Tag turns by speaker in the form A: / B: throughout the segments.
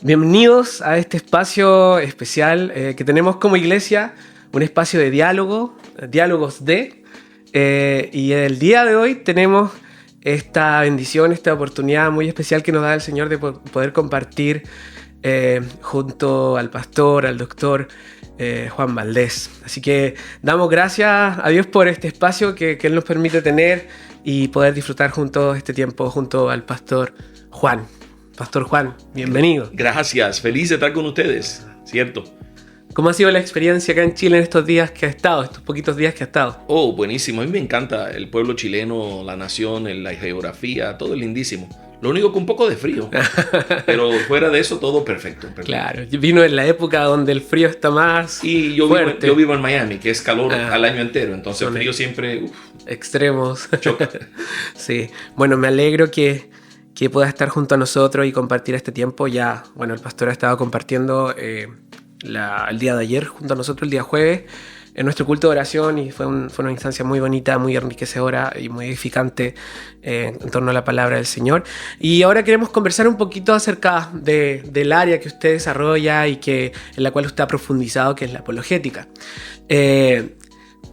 A: Bienvenidos a este espacio especial que tenemos como iglesia, un espacio de diálogo, diálogos y el día de hoy tenemos esta bendición, esta oportunidad muy especial que nos da el Señor de poder compartir junto al pastor, al doctor Juan Valdés. Así que damos gracias a Dios por este espacio que Él nos permite tener y poder disfrutar juntos este tiempo junto al pastor Juan. Pastor Juan, bienvenido.
B: Gracias, feliz de estar con ustedes, ¿cierto?
A: ¿Cómo ha sido la experiencia acá en Chile en estos días que ha estado, estos poquitos días que ha estado?
B: Oh, buenísimo, a mí me encanta el pueblo chileno, la nación, la geografía, todo es lindísimo. Lo único que un poco de frío, pero fuera de eso todo perfecto.
A: Claro, vino en la época donde el frío está más fuerte.
B: Yo vivo en Miami, que es calor al año entero, entonces el frío siempre
A: extremos.
B: Choca.
A: Sí, bueno, me alegro que pueda estar junto a nosotros y compartir este tiempo. Ya, bueno, el pastor ha estado compartiendo el día de ayer junto a nosotros, el día jueves, en nuestro culto de oración, y fue una instancia muy bonita, muy enriquecedora y muy edificante en torno a la palabra del Señor. Y ahora queremos conversar un poquito acerca del área que usted desarrolla y en la cual usted ha profundizado, que es la apologética.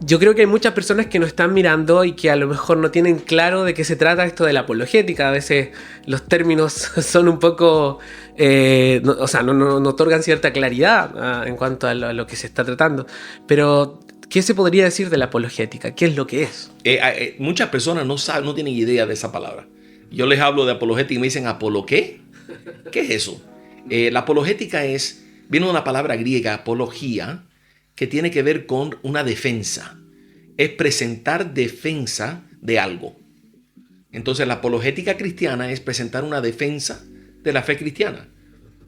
A: Yo creo que hay muchas personas que nos están mirando y que a lo mejor no tienen claro de qué se trata esto de la apologética. A veces los términos son un poco, no otorgan cierta claridad en cuanto a lo que se está tratando. Pero, ¿qué se podría decir de la apologética? ¿Qué es lo que es?
B: Muchas personas no tienen idea de esa palabra. Yo les hablo de apologética y me dicen, ¿apolo qué? ¿Qué es eso? La apologética viene de una palabra griega, apología, que tiene que ver con una defensa. Es presentar defensa de algo. Entonces la apologética cristiana es presentar una defensa de la fe cristiana.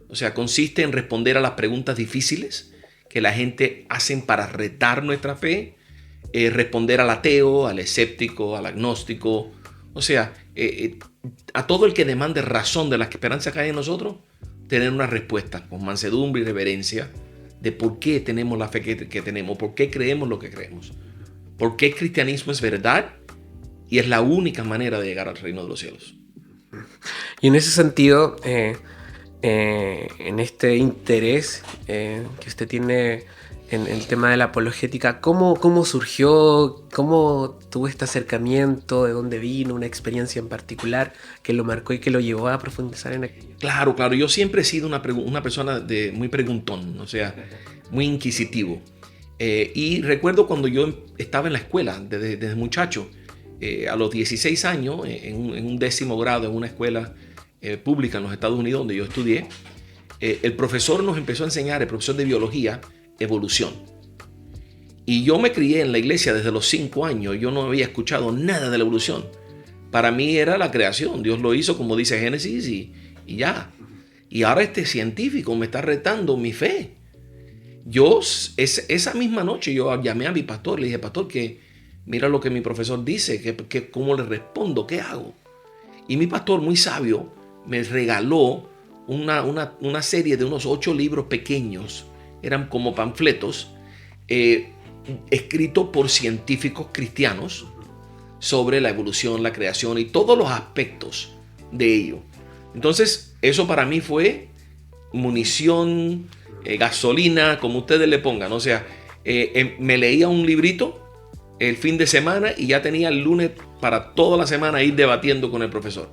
B: O sea, consiste en responder a las preguntas difíciles que la gente hacen para retar nuestra fe, responder al ateo, al escéptico, al agnóstico. O sea, a todo el que demande razón de la esperanza que hay en nosotros, tener una respuesta con mansedumbre y reverencia de por qué tenemos la fe que tenemos, por qué creemos lo que creemos, por qué el cristianismo es verdad y es la única manera de llegar al reino de los cielos.
A: Y en ese sentido, en este interés que usted tiene en el tema de la apologética, ¿cómo surgió? ¿Cómo tuvo este acercamiento? ¿De dónde vino? ¿Una experiencia en particular que lo marcó y que lo llevó a profundizar en aquello?
B: Claro. Yo siempre he sido una persona muy preguntón, o sea, muy inquisitivo. Y recuerdo cuando yo estaba en la escuela, desde muchacho, a los 16 años, en un 10º grado en una escuela pública en los Estados Unidos, donde yo estudié, el profesor nos empezó a enseñar, el profesor de biología, evolución. Y yo me crié en la iglesia desde los 5 años. Yo no había escuchado nada de la evolución. Para mí era la creación. Dios lo hizo como dice Génesis y ya. Y ahora este científico me está retando mi fe. Esa misma noche yo llamé a mi pastor. Le dije, pastor, que mira lo que mi profesor dice, que cómo le respondo, qué hago. Y mi pastor, muy sabio, me regaló una serie de unos 8 libros pequeños. Eran como panfletos escritos por científicos cristianos sobre la evolución, la creación y todos los aspectos de ello. Entonces, eso para mí fue munición, gasolina, como ustedes le pongan. O sea, me leía un librito el fin de semana y ya tenía el lunes para toda la semana ir debatiendo con el profesor.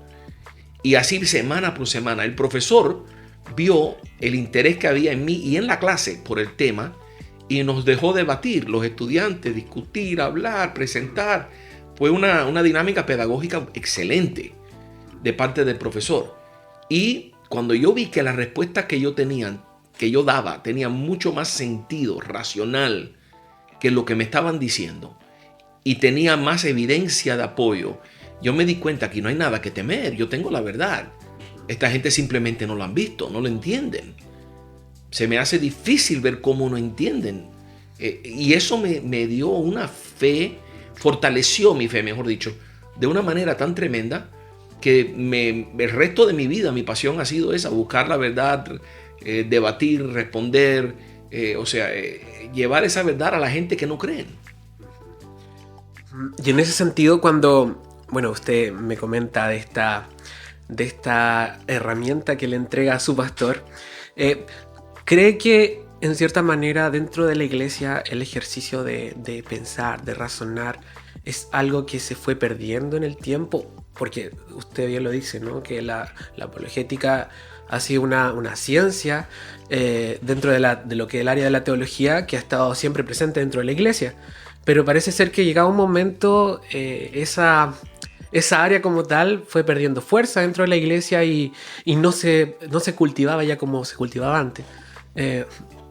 B: Y así semana por semana. El profesor vio el interés que había en mí y en la clase por el tema y nos dejó debatir, los estudiantes, discutir, hablar, presentar. Fue una dinámica pedagógica excelente de parte del profesor. Y cuando yo vi que las respuestas que yo daba, tenían mucho más sentido racional que lo que me estaban diciendo y tenía más evidencia de apoyo, yo me di cuenta que no hay nada que temer, yo tengo la verdad. Esta gente simplemente no lo han visto, no lo entienden. Se me hace difícil ver cómo no entienden. Y eso me dio una fe, fortaleció mi fe, mejor dicho, de una manera tan tremenda que el resto de mi vida, mi pasión ha sido esa, buscar la verdad, debatir, responder, llevar esa verdad a la gente que no creen.
A: Y en ese sentido, cuando, bueno, usted me comenta de de esta herramienta que le entrega a su pastor. ¿Cree que en cierta manera dentro de la iglesia el ejercicio de pensar, de razonar, es algo que se fue perdiendo en el tiempo? Porque usted bien lo dice, ¿no? Que la apologética ha sido una ciencia dentro de lo que es el área de la teología, que ha estado siempre presente dentro de la iglesia. Pero parece ser que llegado un momento esa área como tal fue perdiendo fuerza dentro de la iglesia y no se cultivaba ya como se cultivaba antes.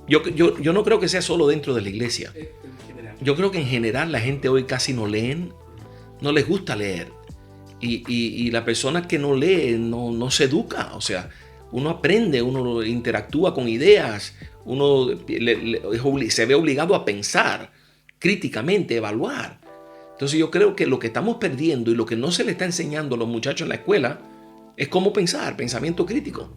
B: Yo no creo que sea solo dentro de la iglesia. Yo creo que en general la gente hoy casi no leen, no les gusta leer. Y la persona que no lee no se educa. O sea, uno aprende, uno interactúa con ideas, uno se ve obligado a pensar críticamente, evaluar. Entonces yo creo que lo que estamos perdiendo y lo que no se le está enseñando a los muchachos en la escuela es cómo pensar, pensamiento crítico.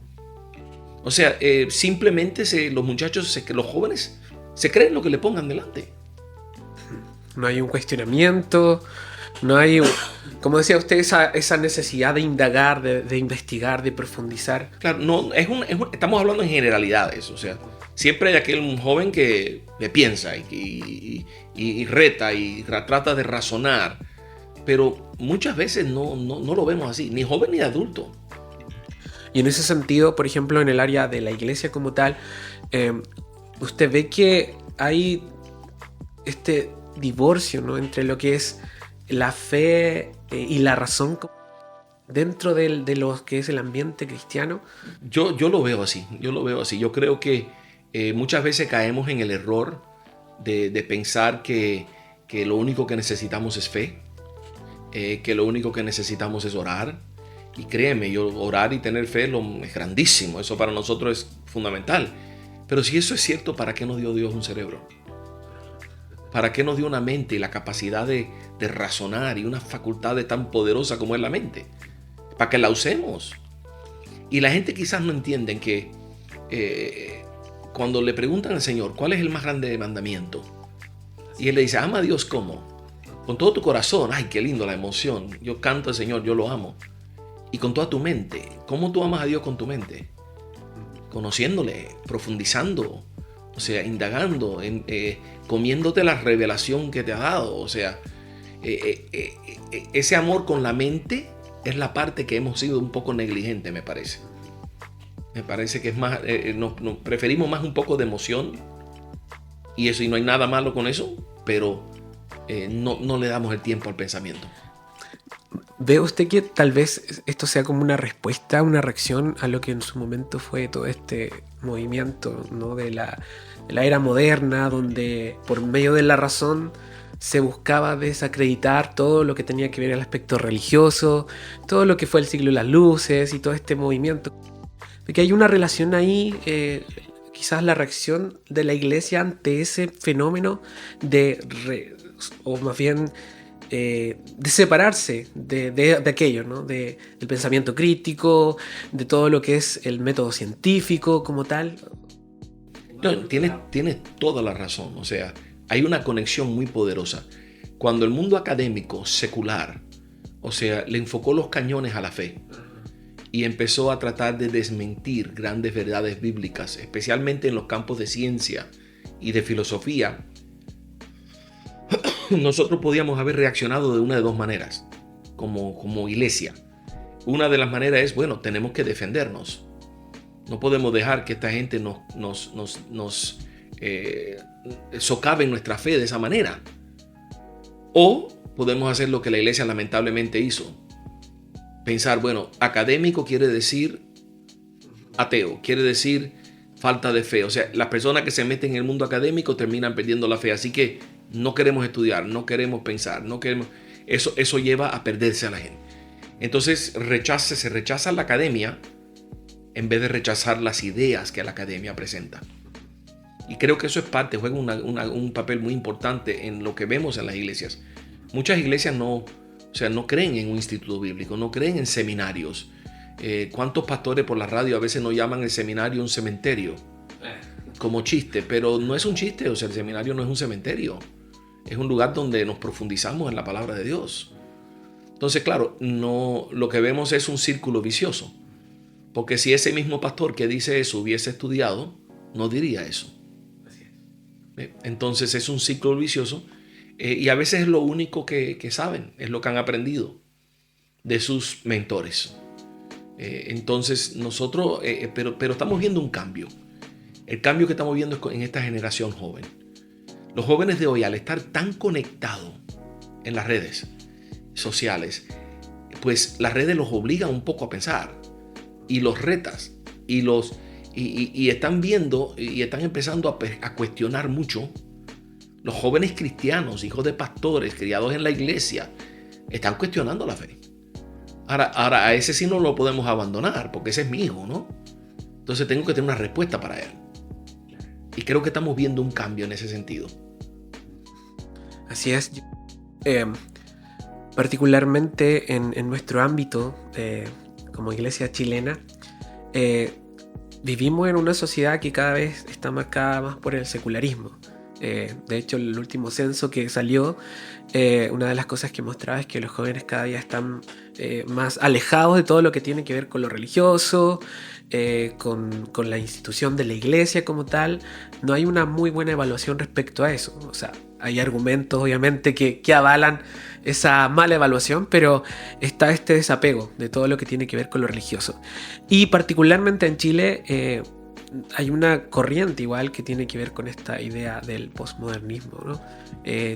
B: O sea, simplemente los muchachos, los jóvenes, se creen lo que le pongan delante.
A: No hay un cuestionamiento, no hay, como decía usted, esa necesidad de indagar, de investigar, de profundizar.
B: Claro, no, estamos hablando en generalidades. O sea, siempre hay aquel joven que piensa y reta y trata de razonar. Pero muchas veces no lo vemos así, ni joven ni adulto.
A: Y en ese sentido, por ejemplo, en el área de la iglesia como tal, usted ve que hay este divorcio, ¿no?, entre lo que es la fe y la razón dentro de lo que es el ambiente cristiano.
B: Yo lo veo así, Yo creo que muchas veces caemos en el error de pensar que lo único que necesitamos es fe, que lo único que necesitamos es orar. Y créeme, orar y tener fe es grandísimo, eso para nosotros es fundamental. Pero si eso es cierto, ¿para qué nos dio Dios un cerebro? ¿Para qué nos dio una mente y la capacidad de razonar y una facultad tan poderosa como es la mente? Para que la usemos. Y la gente quizás no entiende que cuando le preguntan al Señor ¿cuál es el más grande mandamiento? Y Él le dice, ama a Dios ¿cómo? Con todo tu corazón. Ay, qué lindo la emoción. Yo canto al Señor, yo lo amo. Y con toda tu mente. ¿Cómo tú amas a Dios con tu mente? Conociéndole, profundizando, o sea, indagando, comiéndote la revelación que te ha dado. O sea, ese amor con la mente es la parte que hemos sido un poco negligente, me parece. Me parece que es más, preferimos más un poco de emoción y eso, y no hay nada malo con eso, pero no le damos el tiempo al pensamiento.
A: ¿Ve usted que tal vez esto sea como una respuesta, una reacción a lo que en su momento fue todo este movimiento, ¿no?, de la era moderna, donde por medio de la razón se buscaba desacreditar todo lo que tenía que ver el aspecto religioso, todo lo que fue el siglo de las luces y todo este movimiento? De que hay una relación ahí, quizás la reacción de la iglesia ante ese fenómeno o más bien de separarse de aquello, ¿no?, del pensamiento crítico, de todo lo que es el método científico como tal.
B: No, tienes toda la razón. O sea, hay una conexión muy poderosa. Cuando el mundo académico, secular, o sea, le enfocó los cañones a la fe y empezó a tratar de desmentir grandes verdades bíblicas, especialmente en los campos de ciencia y de filosofía, nosotros podíamos haber reaccionado de una de dos maneras como iglesia. Una de las maneras es, bueno, tenemos que defendernos. No podemos dejar que esta gente nos socave nuestra fe de esa manera. O podemos hacer lo que la iglesia lamentablemente hizo. Pensar, bueno, académico quiere decir ateo, quiere decir falta de fe. O sea, las personas que se meten en el mundo académico terminan perdiendo la fe. Así que no queremos estudiar, no queremos pensar, no queremos. Eso lleva a perderse a la gente. Entonces se rechaza la academia en vez de rechazar las ideas que la academia presenta. Y creo que eso es parte, juega un papel muy importante en lo que vemos en las iglesias. Muchas iglesias no creen en un instituto bíblico, no creen en seminarios. ¿Cuántos pastores por la radio a veces no llaman el seminario un cementerio? Como chiste, pero no es un chiste. O sea, el seminario no es un cementerio. Es un lugar donde nos profundizamos en la palabra de Dios. Entonces, claro, no, lo que vemos es un círculo vicioso. Porque si ese mismo pastor que dice eso hubiese estudiado, no diría eso. Entonces es un ciclo vicioso y a veces es lo único que saben, es lo que han aprendido de sus mentores. Entonces nosotros, pero estamos viendo un cambio. El cambio que estamos viendo es en esta generación joven. Los jóvenes de hoy, al estar tan conectados en las redes sociales, pues las redes los obligan un poco a pensar y los retas y están viendo y están empezando a cuestionar mucho. Los jóvenes cristianos, hijos de pastores, criados en la iglesia, están cuestionando la fe. Ahora a ese sí no lo podemos abandonar, porque ese es mi hijo, ¿no? Entonces tengo que tener una respuesta para él. Y creo que estamos viendo un cambio en ese sentido.
A: Así es. Particularmente en nuestro ámbito como iglesia chilena, vivimos en una sociedad que cada vez está marcada más por el secularismo. De hecho, el último censo que salió, una de las cosas que mostraba es que los jóvenes cada día están más alejados de todo lo que tiene que ver con lo religioso, con la institución de la iglesia como tal. No hay una muy buena evaluación respecto a eso. O sea, hay argumentos obviamente que avalan esa mala evaluación, pero está este desapego de todo lo que tiene que ver con lo religioso. Y particularmente en Chile hay una corriente igual que tiene que ver con esta idea del posmodernismo, ¿no?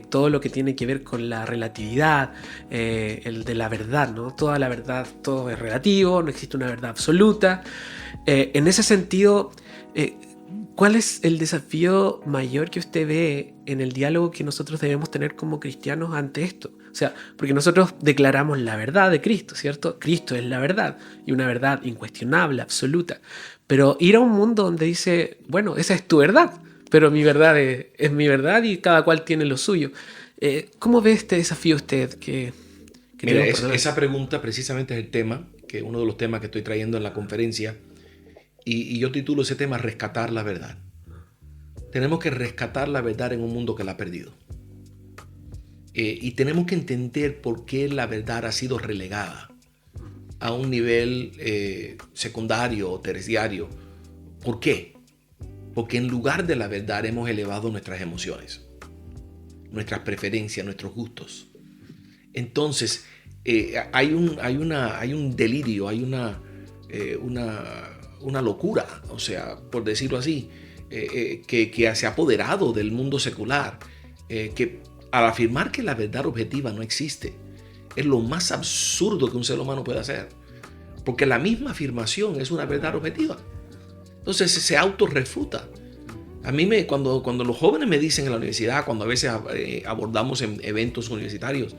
A: Todo lo que tiene que ver con la relatividad, el de la verdad, ¿no? Toda la verdad, todo es relativo, no existe una verdad absoluta. En ese sentido, ¿cuál es el desafío mayor que usted ve en el diálogo que nosotros debemos tener como cristianos ante esto? O sea, porque nosotros declaramos la verdad de Cristo, ¿cierto? Cristo es la verdad, y una verdad incuestionable, absoluta. Pero ir a un mundo donde dice, bueno, esa es tu verdad, pero mi verdad es mi verdad y cada cual tiene lo suyo. ¿Cómo ve este desafío usted?
B: Mira, esa pregunta precisamente es el tema, que uno de los temas que estoy trayendo en la conferencia, y yo titulo ese tema Rescatar la verdad. Tenemos que rescatar la verdad en un mundo que la ha perdido. Y tenemos que entender por qué la verdad ha sido relegada a un nivel secundario o terciario. ¿Por qué? Porque en lugar de la verdad hemos elevado nuestras emociones, nuestras preferencias, nuestros gustos. Entonces, hay un delirio, hay una locura, o sea, por decirlo así, que se ha apoderado del mundo secular, que al afirmar que la verdad objetiva no existe, es lo más absurdo que un ser humano puede hacer, porque la misma afirmación es una verdad objetiva. Entonces se autorrefuta. A mí cuando los jóvenes me dicen en la universidad, cuando a veces abordamos en eventos universitarios,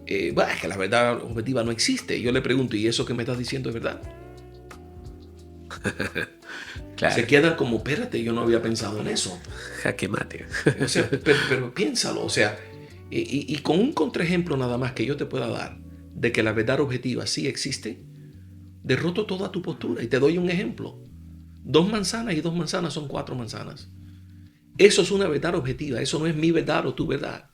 B: es que la verdad objetiva no existe, yo le pregunto, ¿y eso que me estás diciendo es verdad? Claro. Se quedan como, espérate, yo no había pensado en eso.
A: Jaque mate.
B: O sea, pero piénsalo, o sea, y con un contraejemplo nada más que yo te pueda dar de que la verdad objetiva sí existe, derroto toda tu postura y te doy un ejemplo. 2 manzanas y 2 manzanas son 4 manzanas. Eso es una verdad objetiva, eso no es mi verdad o tu verdad.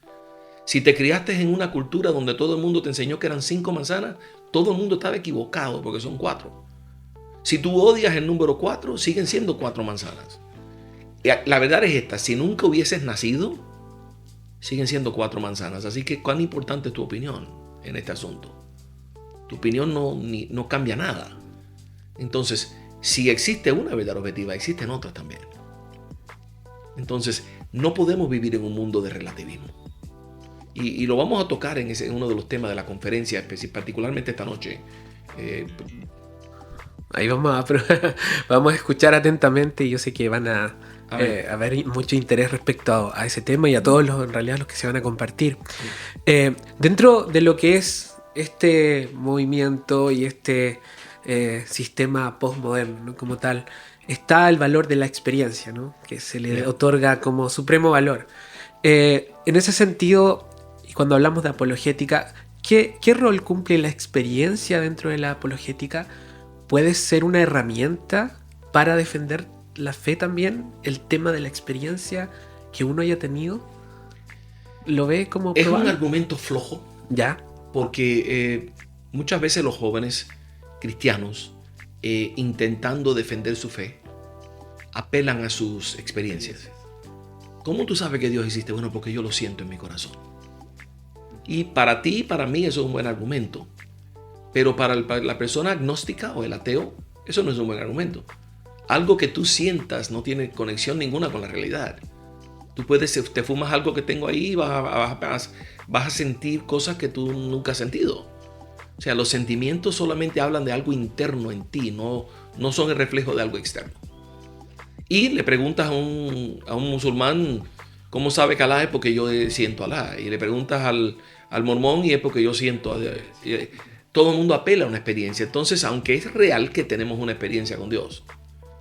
B: Si te criaste en una cultura donde todo el mundo te enseñó que eran 5 manzanas, todo el mundo estaba equivocado porque son 4. Si tú odias el número 4, siguen siendo 4 manzanas. La verdad es esta, si nunca hubieses nacido, siguen siendo 4 manzanas. Así que, ¿cuán importante es tu opinión en este asunto? Tu opinión no cambia nada. Entonces, si existe una verdad objetiva, existen otras también. Entonces, no podemos vivir en un mundo de relativismo. Y lo vamos a tocar en uno de los temas de la conferencia, particularmente esta noche.
A: Ahí vamos a escuchar atentamente y yo sé que van a haber mucho interés respecto a ese tema y a todos en realidad los que se van a compartir. Sí. Dentro de lo que es este movimiento y este sistema postmoderno, ¿no? Como tal, está el valor de la experiencia, ¿no? Que se le otorga como supremo valor. En ese sentido, y cuando hablamos de apologética, ¿qué rol cumple la experiencia dentro de la apologética? ¿Puede ser una herramienta para defender la fe también? ¿El tema de la experiencia que uno haya tenido? ¿Lo ve como probable?
B: Es un argumento flojo.
A: ¿Ya?
B: porque muchas veces los jóvenes cristianos, intentando defender su fe, apelan a sus experiencias. ¿Cómo tú sabes que Dios existe? Bueno, porque yo lo siento en mi corazón. Y para ti y para mí eso es un buen argumento. Pero para la persona agnóstica o el ateo, eso no es un buen argumento. Algo que tú sientas no tiene conexión ninguna con la realidad. Tú te fumas algo que tengo ahí y vas a sentir cosas que tú nunca has sentido. O sea, los sentimientos solamente hablan de algo interno en ti, no son el reflejo de algo externo. Y le preguntas a un musulmán cómo sabe que Alá es porque yo siento Alá. Y le preguntas al mormón y es porque yo siento. Todo el mundo apela a una experiencia. Entonces, aunque es real que tenemos una experiencia con Dios,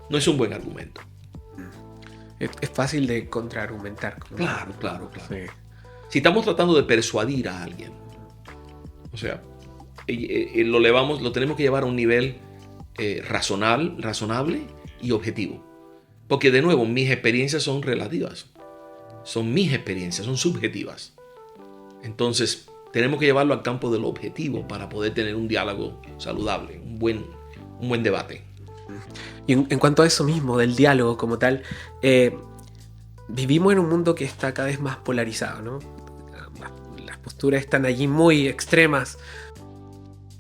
B: no es un buen argumento.
A: Es fácil de contraargumentar.
B: Claro.
A: Sí.
B: Si estamos tratando de persuadir a alguien, o sea, lo tenemos que llevar a un nivel razonable y objetivo. Porque de nuevo, mis experiencias son relativas. Son mis experiencias, son subjetivas. Entonces, tenemos que llevarlo al campo de lo objetivo para poder tener un diálogo saludable, un buen debate.
A: Y en cuanto a eso mismo, del diálogo como tal, vivimos en un mundo que está cada vez más polarizado, ¿no? Las posturas están allí muy extremas.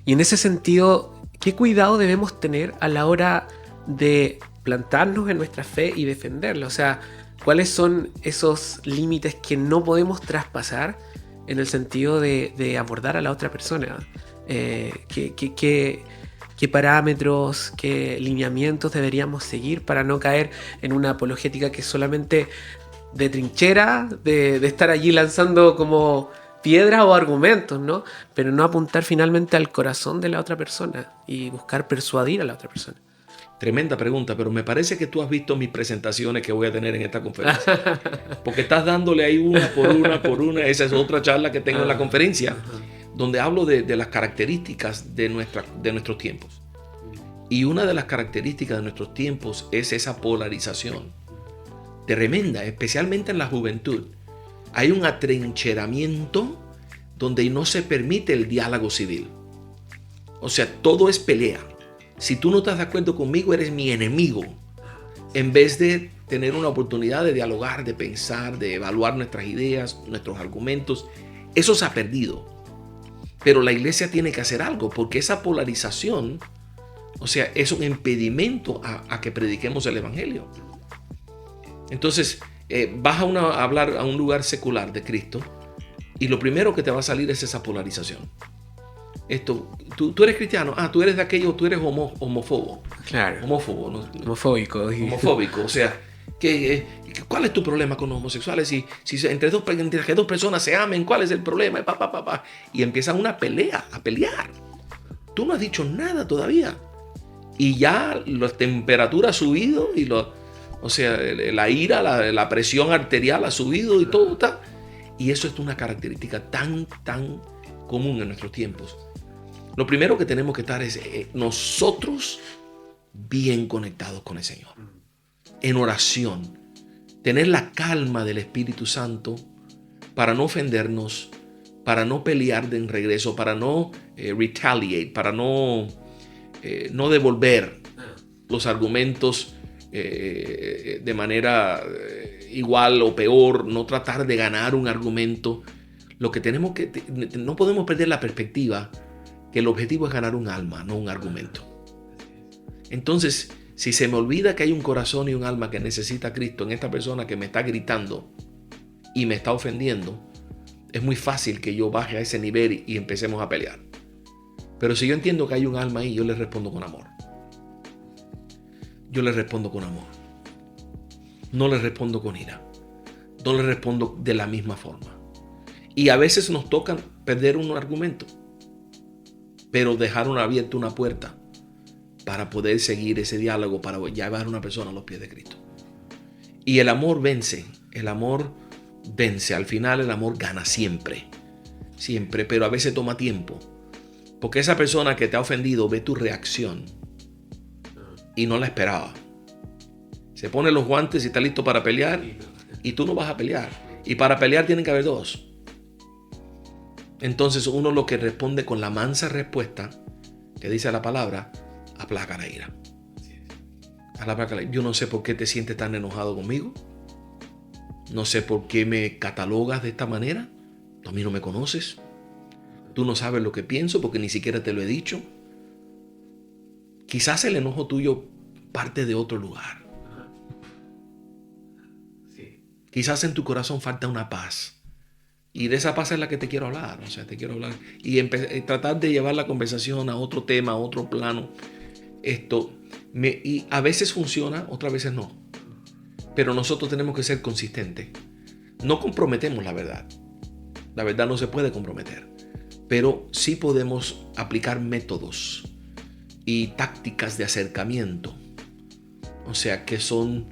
A: Y en ese sentido, ¿qué cuidado debemos tener a la hora de plantarnos en nuestra fe y defenderla? O sea, ¿cuáles son esos límites que no podemos traspasar en el sentido de abordar a la otra persona? ¿Qué parámetros, qué lineamientos deberíamos seguir para no caer en una apologética que es solamente de trinchera, de estar allí lanzando como piedras o argumentos, ¿no? Pero no apuntar finalmente al corazón de la otra persona y buscar persuadir a la otra persona?
B: Tremenda pregunta, pero me parece que tú has visto mis presentaciones que voy a tener en esta conferencia. Porque estás dándole ahí una por una. Esa es otra charla que tengo en la conferencia, donde hablo de las características de nuestros tiempos. Y una de las características de nuestros tiempos es esa polarización tremenda, especialmente en la juventud. Hay un atrincheramiento donde no se permite el diálogo civil. O sea, todo es pelea. Si tú no estás de acuerdo conmigo, eres mi enemigo. En vez de tener una oportunidad de dialogar, de pensar, de evaluar nuestras ideas, nuestros argumentos, eso se ha perdido. Pero la iglesia tiene que hacer algo, porque esa polarización, o sea, es un impedimento a que prediquemos el evangelio. Entonces, vas a hablar a un lugar secular de Cristo y lo primero que te va a salir es esa polarización. Tú eres cristiano, tú eres de aquello, tú eres homófobo.
A: Claro.
B: Homófobo, ¿no?
A: Homofóbico.
B: Homofóbico, o sea, ¿cuál es tu problema con los homosexuales? Si entre que dos personas se amen, ¿cuál es el problema? Y empiezan una pelea, a pelear. Tú no has dicho nada todavía. Y ya la temperatura ha subido y la ira, la presión arterial ha subido y todo está. Y eso es una característica tan común en nuestros tiempos. Lo primero que tenemos que estar es nosotros bien conectados con el Señor. En oración. Tener la calma del Espíritu Santo para no ofendernos, para no pelear de en regreso, para no retaliate, para no devolver los argumentos de manera igual o peor, no tratar de ganar un argumento. Lo que tenemos no podemos perder la perspectiva que el objetivo es ganar un alma, no un argumento. Entonces, si se me olvida que hay un corazón y un alma que necesita a Cristo en esta persona que me está gritando y me está ofendiendo, es muy fácil que yo baje a ese nivel y empecemos a pelear. Pero si yo entiendo que hay un alma ahí, yo le respondo con amor. Yo le respondo con amor. No le respondo con ira. No le respondo de la misma forma. Y a veces nos toca perder un argumento, pero dejar abierta una puerta para poder seguir ese diálogo, para llevar a una persona a los pies de Cristo. Y el amor vence. El amor vence. Al final el amor gana siempre. Siempre, pero a veces toma tiempo. Porque esa persona que te ha ofendido ve tu reacción y no la esperaba. Se pone los guantes y está listo para pelear y tú no vas a pelear. Y para pelear tienen que haber dos. entonces uno lo que responde con la mansa respuesta que dice la palabra, aplaca la ira. Yo no sé por qué te sientes tan enojado conmigo. No sé por qué me catalogas de esta manera. Tú a mí no me conoces. Tú no sabes lo que pienso porque ni siquiera te lo he dicho. Quizás el enojo tuyo parte de otro lugar. Quizás en tu corazón falta una paz. Y de esa paz es la que te quiero hablar. O sea, te quiero hablar. Y tratar de llevar la conversación a otro tema, a otro plano. Y a veces funciona, otras veces no. Pero nosotros tenemos que ser consistentes. No comprometemos la verdad. La verdad no se puede comprometer. Pero sí podemos aplicar métodos y tácticas de acercamiento. O sea, que son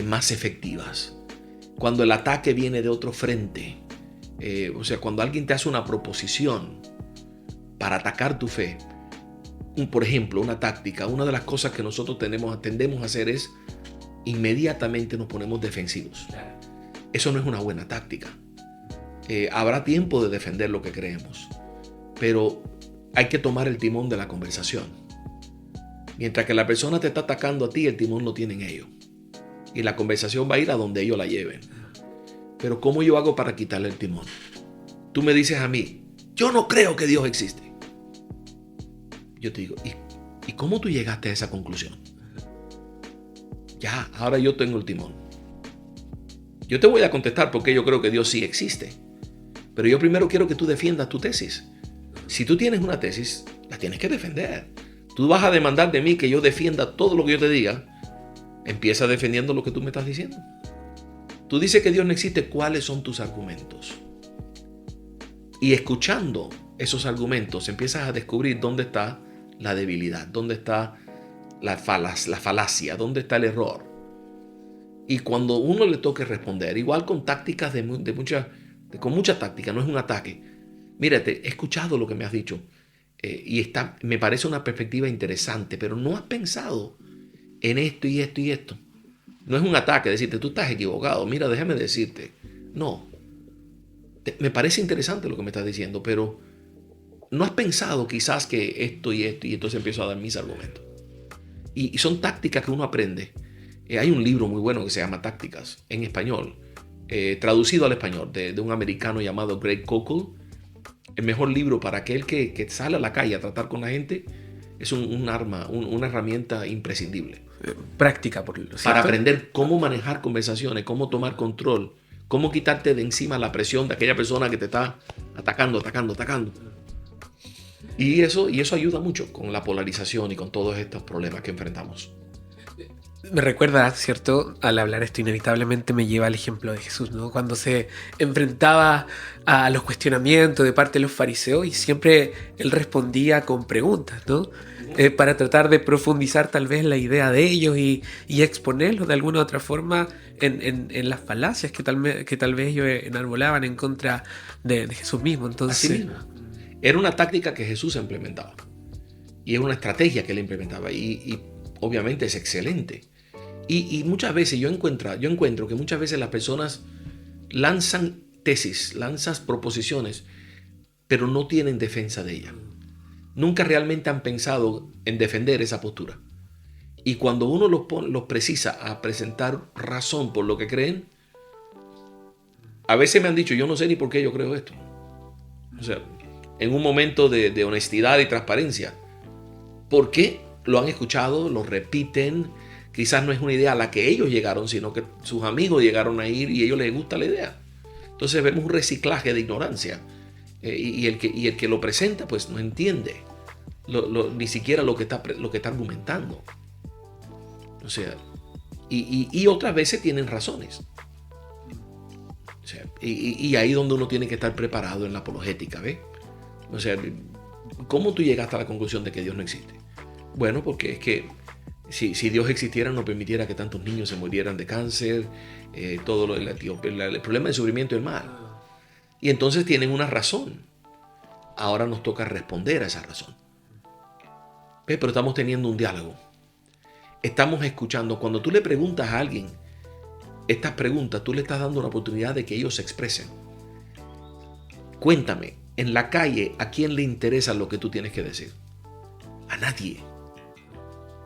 B: más efectivas. Cuando el ataque viene de otro frente. O sea, cuando alguien te hace una proposición para atacar tu fe. Por ejemplo, una táctica. Una de las cosas que nosotros tendemos a hacer es inmediatamente nos ponemos defensivos. Eso no es una buena táctica. Habrá tiempo de defender lo que creemos. Pero hay que tomar el timón de la conversación. Mientras que la persona te está atacando a ti, el timón lo tienen ellos. Y la conversación va a ir a donde ellos la lleven. Pero ¿cómo yo hago para quitarle el timón? Tú me dices a mí, yo no creo que Dios existe. Yo te digo, ¿y cómo tú llegaste a esa conclusión? Ya, ahora yo tengo el timón. Yo te voy a contestar porque yo creo que Dios sí existe. Pero yo primero quiero que tú defiendas tu tesis. Si tú tienes una tesis, la tienes que defender. Tú vas a demandar de mí que yo defienda todo lo que yo te diga. Empieza defendiendo lo que tú me estás diciendo. Tú dices que Dios no existe, ¿cuáles son tus argumentos? Y escuchando esos argumentos, empiezas a descubrir dónde está la debilidad, dónde está la falacia, dónde está el error. Y cuando uno le toque responder, igual con tácticas con mucha táctica, no es un ataque. Mírate, he escuchado lo que me has dicho me parece una perspectiva interesante, pero no has pensado en esto y esto y esto. No es un ataque, decirte, tú estás equivocado, mira, déjame decirte. No, me parece interesante lo que me estás diciendo, pero no has pensado quizás que esto y esto, y entonces empiezo a dar mis argumentos. Y son tácticas que uno aprende. Hay un libro muy bueno que se llama Tácticas, en español, traducido al español, de un americano llamado Greg Koukl. El mejor libro para aquel que sale a la calle a tratar con la gente. Es un arma, una herramienta imprescindible.
A: Práctica, por lo cierto.
B: Para aprender cómo manejar conversaciones, cómo tomar control, cómo quitarte de encima la presión de aquella persona que te está atacando. Y eso ayuda mucho con la polarización y con todos estos problemas que enfrentamos.
A: Me recuerda, ¿cierto? Al hablar esto inevitablemente me lleva al ejemplo de Jesús, ¿no? Cuando se enfrentaba a los cuestionamientos de parte de los fariseos y siempre él respondía con preguntas, ¿no? Para tratar de profundizar tal vez la idea de ellos y exponerlos de alguna u otra forma en las falacias que tal vez ellos enarbolaban en contra de Jesús mismo. Entonces,
B: así mismo. Era una táctica que Jesús implementaba. Y era una estrategia que él implementaba. Y obviamente es excelente. Y muchas veces yo encuentro que muchas veces las personas lanzan tesis, lanzan proposiciones, pero no tienen defensa de ellas. Nunca realmente han pensado en defender esa postura. Y cuando uno los precisa a presentar razón por lo que creen, a veces me han dicho, yo no sé ni por qué yo creo esto. O sea, en un momento de honestidad y transparencia. ¿Por qué? Lo han escuchado, lo repiten. Quizás no es una idea a la que ellos llegaron, sino que sus amigos llegaron a ir y a ellos les gusta la idea. Entonces vemos un reciclaje de ignorancia. Y el que lo presenta pues no entiende ni siquiera lo que está argumentando. O sea, y otras veces tienen razones. O sea, y ahí es donde uno tiene que estar preparado en la apologética, ¿ves? O sea, ¿cómo tú llegaste a la conclusión de que Dios no existe? Bueno, porque es que si Dios existiera no permitiera que tantos niños se murieran de cáncer, el problema del sufrimiento y el mal. Y entonces tienen una razón. Ahora nos toca responder a esa razón. ¿Ves? Pero estamos teniendo un diálogo. Estamos escuchando. Cuando tú le preguntas a alguien estas preguntas, tú le estás dando una oportunidad de que ellos se expresen. Cuéntame, en la calle, ¿a quién le interesa lo que tú tienes que decir? A nadie.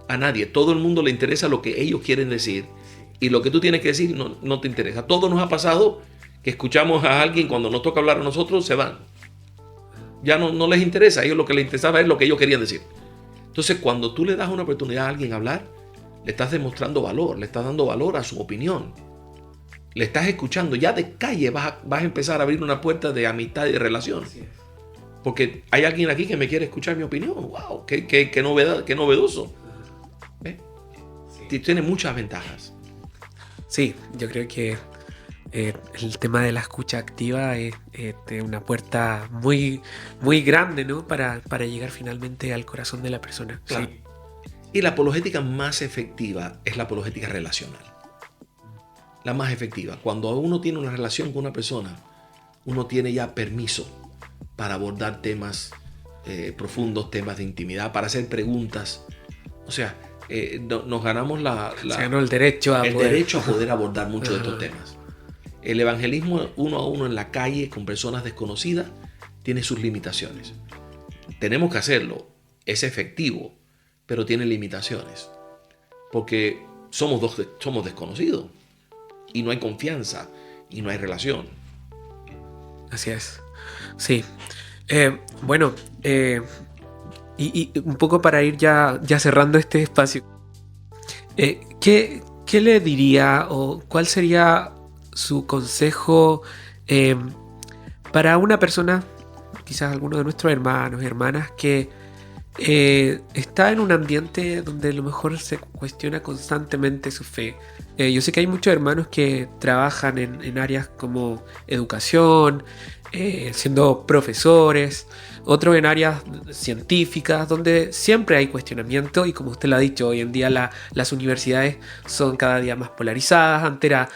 B: A nadie. Todo el mundo le interesa lo que ellos quieren decir y lo que tú tienes que decir no te interesa. Todo nos ha pasado que escuchamos a alguien cuando nos toca hablar a nosotros, se van. Ya no les interesa. A ellos lo que les interesaba es lo que ellos querían decir. Entonces, cuando tú le das una oportunidad a alguien a hablar, le estás demostrando valor, le estás dando valor a su opinión. Le estás escuchando. Ya de calle vas a empezar a abrir una puerta de amistad y de relación. Porque hay alguien aquí que me quiere escuchar mi opinión. ¡Wow! ¡Qué novedad, qué novedoso! Tiene muchas ventajas.
A: Sí, yo creo que el tema de la escucha activa es una puerta muy, muy grande, ¿no? Para llegar finalmente al corazón de la persona.
B: Claro.
A: Sí.
B: Y la apologética más efectiva es la apologética relacional. La más efectiva. Cuando uno tiene una relación con una persona, uno tiene ya permiso para abordar temas profundos, temas de intimidad, para hacer preguntas. O sea, nos ganamos
A: Se ganó el derecho a
B: poder abordar muchos de estos temas. El evangelismo uno a uno en la calle con personas desconocidas tiene sus limitaciones. Tenemos que hacerlo, es efectivo, pero tiene limitaciones. Porque somos desconocidos y no hay confianza y no hay relación.
A: Así es. Sí. Bueno, y un poco para ir ya cerrando este espacio, ¿qué le diría o cuál sería su consejo para una persona, quizás alguno de nuestros hermanos y hermanas, que está en un ambiente donde a lo mejor se cuestiona constantemente su fe? Yo sé que hay muchos hermanos que trabajan en áreas como educación, siendo profesores, otros en áreas científicas, donde siempre hay cuestionamiento, y como usted lo ha dicho, hoy en día las universidades son cada día más polarizadas. Antes era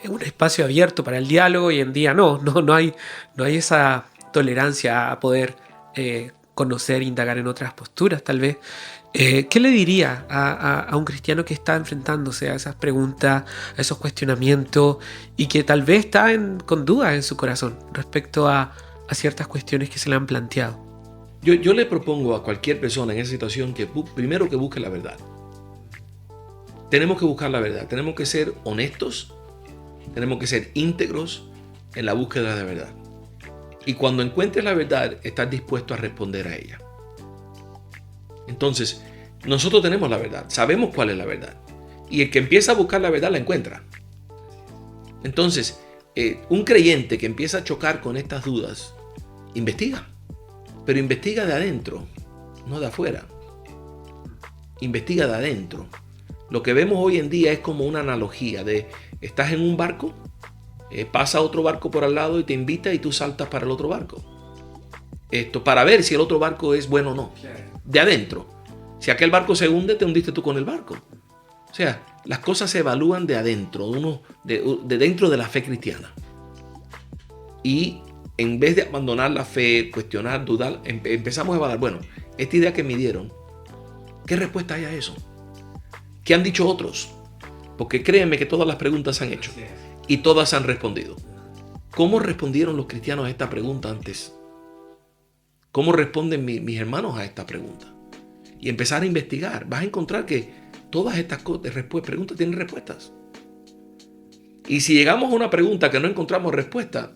A: un espacio abierto para el diálogo, y hoy en día no hay esa tolerancia a poder conocer, indagar en otras posturas, tal vez. ¿Qué le diría a un cristiano que está enfrentándose a esas preguntas, a esos cuestionamientos, y que tal vez está con dudas en su corazón respecto a ciertas cuestiones que se le han planteado?
B: Yo le propongo a cualquier persona en esa situación que primero que busque la verdad. Tenemos que buscar la verdad, tenemos que ser honestos, tenemos que ser íntegros en la búsqueda de la verdad. Y cuando encuentres la verdad, estar dispuesto a responder a ella. Entonces, nosotros tenemos la verdad, sabemos cuál es la verdad. Y el que empieza a buscar la verdad la encuentra. Entonces, un creyente que empieza a chocar con estas dudas, investiga. Pero investiga de adentro, no de afuera. Investiga de adentro. Lo que vemos hoy en día es como una analogía de, estás en un barco, pasa otro barco por al lado y te invita y tú saltas para el otro barco. Esto para ver si el otro barco es bueno o no. De adentro. Si aquel barco se hunde, te hundiste tú con el barco. O sea, las cosas se evalúan de adentro, de dentro de la fe cristiana. Y en vez de abandonar la fe, cuestionar, dudar, empezamos a evaluar, bueno, esta idea que me dieron, ¿qué respuesta hay a eso? ¿Qué han dicho otros? Porque créanme que todas las preguntas se han hecho y todas han respondido. ¿Cómo respondieron los cristianos a esta pregunta antes? ¿Cómo responden mis hermanos a esta pregunta? Y empezar a investigar. Vas a encontrar que todas estas preguntas tienen respuestas. Y si llegamos a una pregunta que no encontramos respuesta,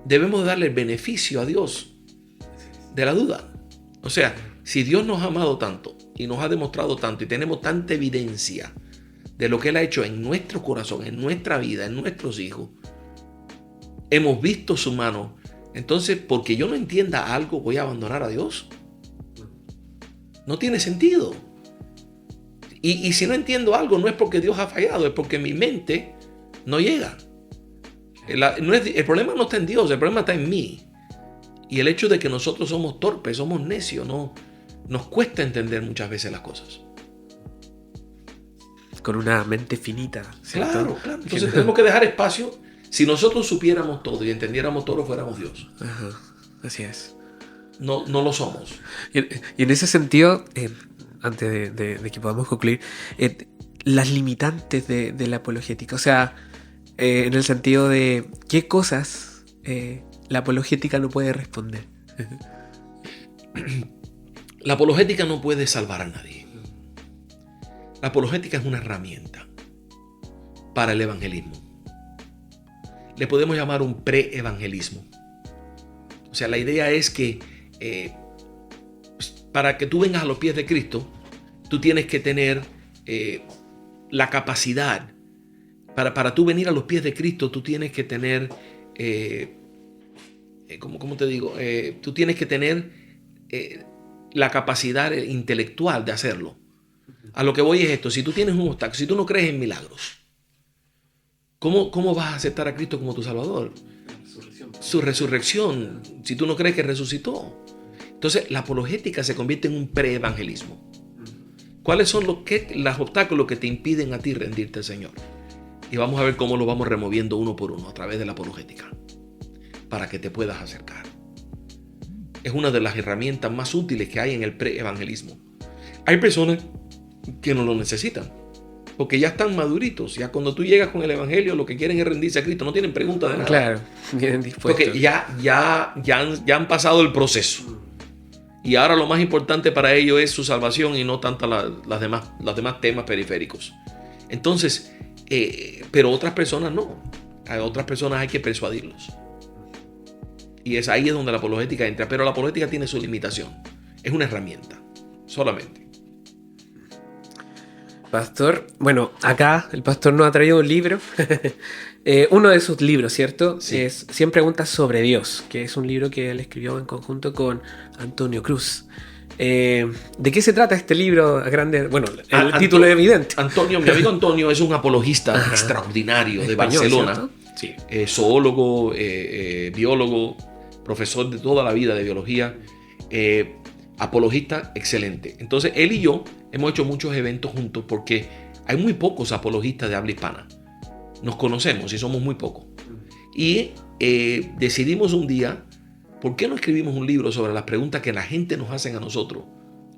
B: debemos darle el beneficio a Dios de la duda. O sea, si Dios nos ha amado tanto y nos ha demostrado tanto y tenemos tanta evidencia de lo que Él ha hecho en nuestro corazón, en nuestra vida, en nuestros hijos, hemos visto su mano. Entonces, porque yo no entienda algo, ¿voy a abandonar a Dios? No tiene sentido. Y si no entiendo algo, no es porque Dios ha fallado, es porque mi mente no llega. El problema no está en Dios, el problema está en mí. Y el hecho de que nosotros somos torpes, somos necios, nos cuesta entender muchas veces las cosas.
A: Con una mente finita, ¿cierto?
B: Claro. Entonces tenemos que dejar espacio. Si nosotros supiéramos todo y entendiéramos todo, fuéramos Dios.
A: Ajá, así es.
B: No lo somos.
A: Y en ese sentido, antes de que podamos concluir, las limitantes de la apologética, o sea, en el sentido de qué cosas la apologética no puede responder?
B: La apologética no puede salvar a nadie. La apologética es una herramienta para el evangelismo. Le podemos llamar un pre-evangelismo. O sea, la idea es que para que tú vengas a los pies de Cristo, tú tienes que tener la capacidad. Para tú venir a los pies de Cristo, tú tienes que tener, ¿cómo te digo? Tú tienes que tener la capacidad intelectual de hacerlo. A lo que voy es esto: si tú tienes un obstáculo, si tú no crees en milagros, ¿cómo vas a aceptar a Cristo como tu Salvador? Su resurrección, si tú no crees que resucitó. Entonces, la apologética se convierte en un pre-evangelismo. ¿Cuáles son los obstáculos que te impiden a ti rendirte al Señor? Y vamos a ver cómo lo vamos removiendo uno por uno a través de la apologética, para que te puedas acercar. Es una de las herramientas más útiles que hay en el pre-evangelismo. Hay personas que no lo necesitan, porque ya están maduritos. Ya cuando tú llegas con el evangelio, lo que quieren es rendirse a Cristo. No tienen preguntas de nada.
A: Claro, vienen dispuestos.
B: Porque ya han pasado el proceso. Y ahora lo más importante para ellos es su salvación y no tanto los demás temas periféricos. Entonces, pero otras personas no. A otras personas hay que persuadirlos. Y ahí es donde la apologética entra. Pero la apologética tiene su limitación. Es una herramienta, solamente.
A: Pastor, bueno, acá el pastor nos ha traído un libro. Uno de sus libros, ¿cierto?
B: Sí.
A: Es 100 preguntas sobre Dios, que es un libro que él escribió en conjunto con Antonio Cruz. ¿De qué se trata este libro a grande? Bueno, el título es evidente.
B: Antonio, mi amigo Antonio es un apologista extraordinario de
A: Español,
B: Barcelona.
A: ¿cierto? Sí.
B: Zoólogo, biólogo, profesor de toda la vida de biología, apologista excelente. Entonces, él y yo hemos hecho muchos eventos juntos porque hay muy pocos apologistas de habla hispana. Nos conocemos y somos muy pocos. Y decidimos un día, ¿por qué no escribimos un libro sobre las preguntas que la gente nos hace a nosotros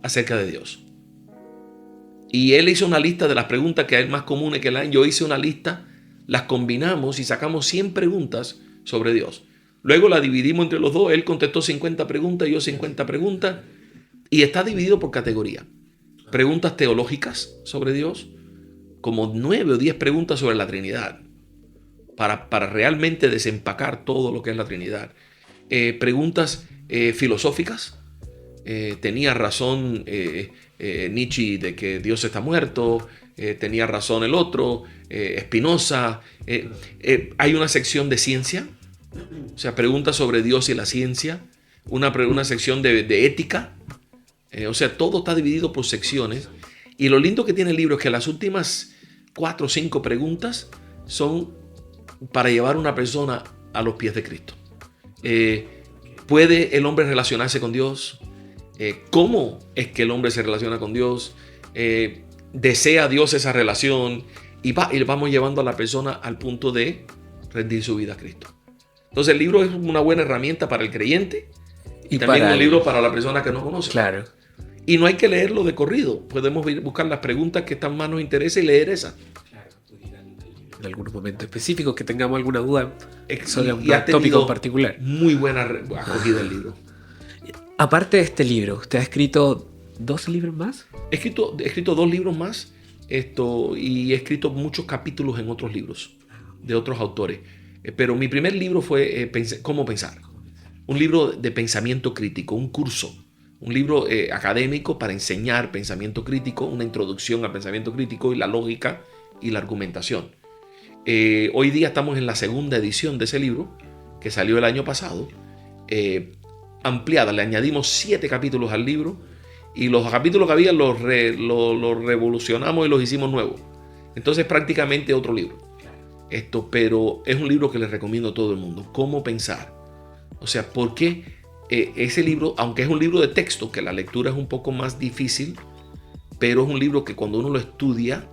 B: acerca de Dios? Y él hizo una lista de las preguntas que hay más comunes que yo hice una lista, las combinamos y sacamos 100 preguntas sobre Dios. Luego la dividimos entre los dos. Él contestó 50 preguntas, yo 50 preguntas. Y está dividido por categoría. Preguntas teológicas sobre Dios, como 9 o 10 preguntas sobre la Trinidad, para realmente desempacar todo lo que es la Trinidad. Preguntas filosóficas. Tenía razón Nietzsche de que Dios está muerto. Tenía razón el otro, Spinoza. Hay una sección de ciencia, o sea, preguntas sobre Dios y la ciencia. Una sección de ética. O sea, todo está dividido por secciones. Y lo lindo que tiene el libro es que las últimas 4 o 5 preguntas son para llevar a una persona a los pies de Cristo. ¿Puede el hombre relacionarse con Dios? ¿Cómo es que el hombre se relaciona con Dios? ¿Desea Dios esa relación? Y vamos llevando a la persona al punto de rendir su vida a Cristo. Entonces el libro es una buena herramienta para el creyente y también un libro para la persona que no conoce.
A: Claro.
B: Y no hay que leerlo de corrido. Podemos buscar las preguntas que más nos interesa y leer esas.
A: En algún momento específico que tengamos alguna duda sobre un
B: Y ha
A: tópico en particular.
B: Muy buena acogida el libro.
A: Aparte de este libro, ¿usted ha escrito 2 libros más?
B: He escrito 2 libros más y he escrito muchos capítulos en otros libros de otros autores. Pero mi primer libro fue Cómo pensar. Un libro de pensamiento crítico, un curso. Un libro académico para enseñar pensamiento crítico, una introducción al pensamiento crítico y la lógica y la argumentación. Hoy día estamos en la segunda edición de ese libro, que salió el año pasado, ampliada. Le añadimos 7 capítulos al libro y los capítulos que había los revolucionamos y los hicimos nuevos. Entonces prácticamente otro libro. Pero es un libro que les recomiendo a todo el mundo. Cómo pensar. O sea, ¿por qué? Ese libro, aunque es un libro de texto, que la lectura es un poco más difícil, pero es un libro que cuando uno lo estudia,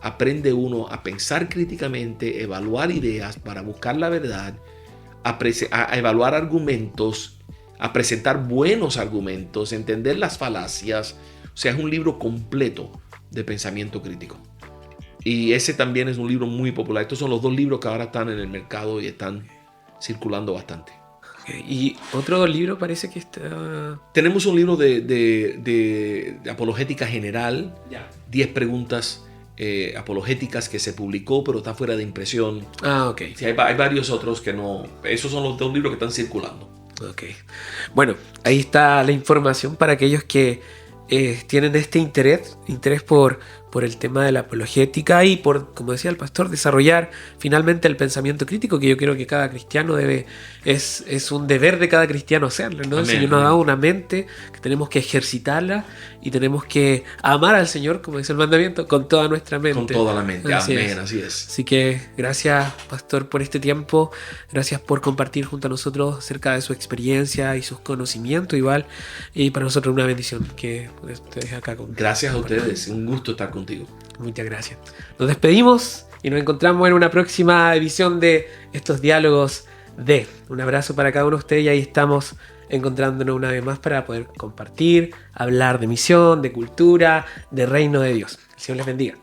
B: aprende uno a pensar críticamente, evaluar ideas para buscar la verdad, a evaluar argumentos, a presentar buenos argumentos, entender las falacias. O sea, es un libro completo de pensamiento crítico. Y ese también es un libro muy popular. Estos son los 2 libros que ahora están en el mercado y están circulando bastante.
A: Y otro libro parece que está...
B: Tenemos un libro de apologética general,
A: Ya.
B: 10 preguntas apologéticas que se publicó, pero está fuera de impresión.
A: Ah, ok.
B: Sí, hay varios otros que no. Esos son los 2 libros que están circulando.
A: Ok. Bueno, ahí está la información para aquellos que tienen este interés por el tema de la apologética y por, como decía el pastor, desarrollar finalmente el pensamiento crítico, que yo creo que cada cristiano es un deber de cada cristiano hacerlo, ¿no? El
B: Amén,
A: Señor nos ha
B: amén.
A: dado una mente que tenemos que ejercitarla y tenemos que amar al Señor, como dice el mandamiento, con toda nuestra mente.
B: Con toda la mente.
A: Así
B: Amén,
A: es.
B: así es.
A: Así que gracias, pastor, por este tiempo. Gracias por compartir junto a nosotros acerca de su experiencia y sus conocimientos igual. Y para nosotros una bendición que estés acá con
B: Gracias a ustedes. Un gusto estar contigo.
A: Muchas gracias. Nos despedimos y nos encontramos en una próxima edición de estos diálogos de. Un abrazo para cada uno de ustedes y ahí estamos encontrándonos una vez más para poder compartir, hablar de misión, de cultura, de reino de Dios. El Señor les bendiga.